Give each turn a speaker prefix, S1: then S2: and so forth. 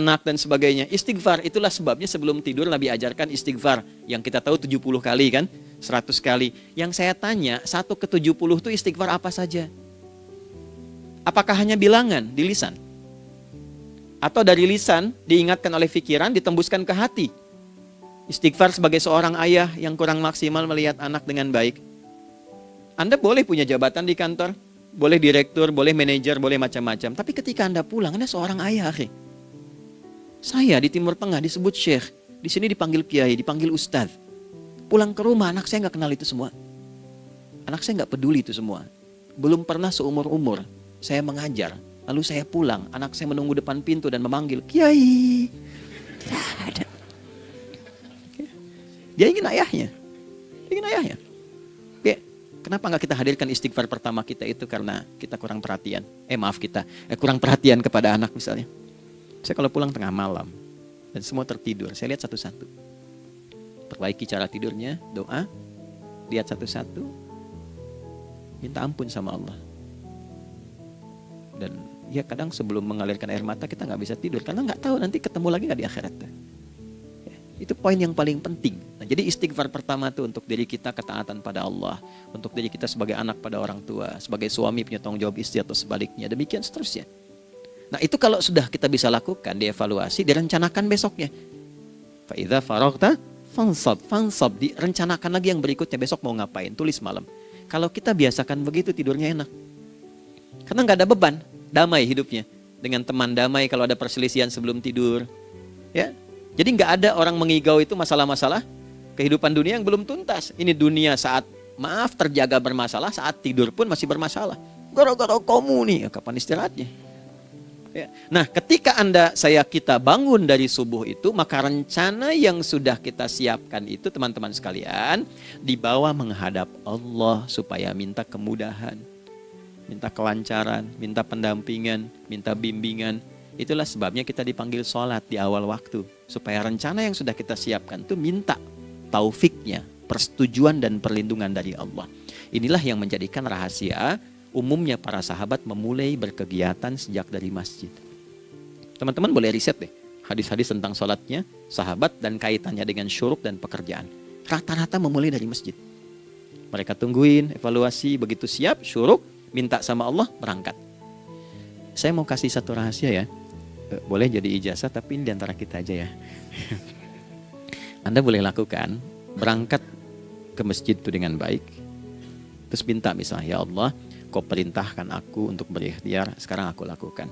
S1: anak dan sebagainya. Istighfar, itulah sebabnya sebelum tidur Nabi ajarkan istighfar. Yang kita tahu 70 kali kan, 100 kali. Yang saya tanya, 1 ke 70 itu istighfar apa saja? Apakah hanya bilangan di lisan? Atau dari lisan diingatkan oleh pikiran, ditembuskan ke hati? Istighfar sebagai seorang ayah yang kurang maksimal melihat anak dengan baik. Anda boleh punya jabatan di kantor, boleh direktur, boleh manajer, boleh macam-macam. Tapi ketika Anda pulang, Anda seorang ayah. Saya di Timur Tengah disebut syekh, di sini dipanggil kiai, dipanggil ustadz. Pulang ke rumah, anak saya nggak kenal itu semua. Anak saya nggak peduli itu semua. Belum pernah seumur-umur saya mengajar, lalu saya pulang, anak saya menunggu depan pintu dan memanggil, kiai. Tidak ada. Dia ingin ayahnya. Dia ingin ayahnya. Oke. Kenapa nggak kita hadirkan istighfar pertama kita itu karena kita kurang perhatian. Kurang perhatian kepada anak misalnya. Saya kalau pulang tengah malam dan semua tertidur, saya lihat satu-satu. Perbaiki cara tidurnya, doa, lihat satu-satu, minta ampun sama Allah. Dan ya kadang sebelum mengalirkan air mata kita nggak bisa tidur karena nggak tahu nanti ketemu lagi nggak di akhirat. Ya, itu poin yang paling penting. Nah, jadi istighfar pertama itu untuk diri kita ketaatan pada Allah, untuk diri kita sebagai anak pada orang tua, sebagai suami punya tanggung jawab istri atau sebaliknya, demikian seterusnya. Nah itu kalau sudah kita bisa lakukan, dievaluasi, direncanakan besoknya. Fa'idha faragta fansab, direncanakan lagi yang berikutnya, besok mau ngapain, tulis malam. Kalau kita biasakan begitu tidurnya enak. Karena nggak ada beban, damai hidupnya. Dengan teman damai kalau ada perselisihan sebelum tidur. Ya, jadi nggak ada orang mengigau itu masalah-masalah kehidupan dunia yang belum tuntas. Ini dunia saat terjaga bermasalah, saat tidur pun masih bermasalah. Gara-gara kamu nih, kapan istirahatnya? Ya. Nah ketika kita bangun dari subuh itu, maka rencana yang sudah kita siapkan itu teman-teman sekalian dibawa menghadap Allah supaya minta kemudahan, minta kelancaran, minta pendampingan, minta bimbingan. Itulah sebabnya kita dipanggil sholat di awal waktu, supaya rencana yang sudah kita siapkan itu minta taufiknya, persetujuan dan perlindungan dari Allah. Inilah yang menjadikan rahasia umumnya para sahabat memulai berkegiatan sejak dari masjid. Teman-teman boleh riset deh hadis-hadis tentang sholatnya sahabat dan kaitannya dengan syuruk dan pekerjaan. Rata-rata memulai dari masjid. Mereka tungguin, evaluasi, begitu siap, syuruk, minta sama Allah, berangkat. Saya mau kasih satu rahasia ya. Boleh jadi ijazah tapi ini diantara kita aja ya. Anda boleh lakukan, berangkat ke masjid itu dengan baik. Terus minta misalnya, ya Allah, Kau perintahkan aku untuk berikhtiar, sekarang aku lakukan.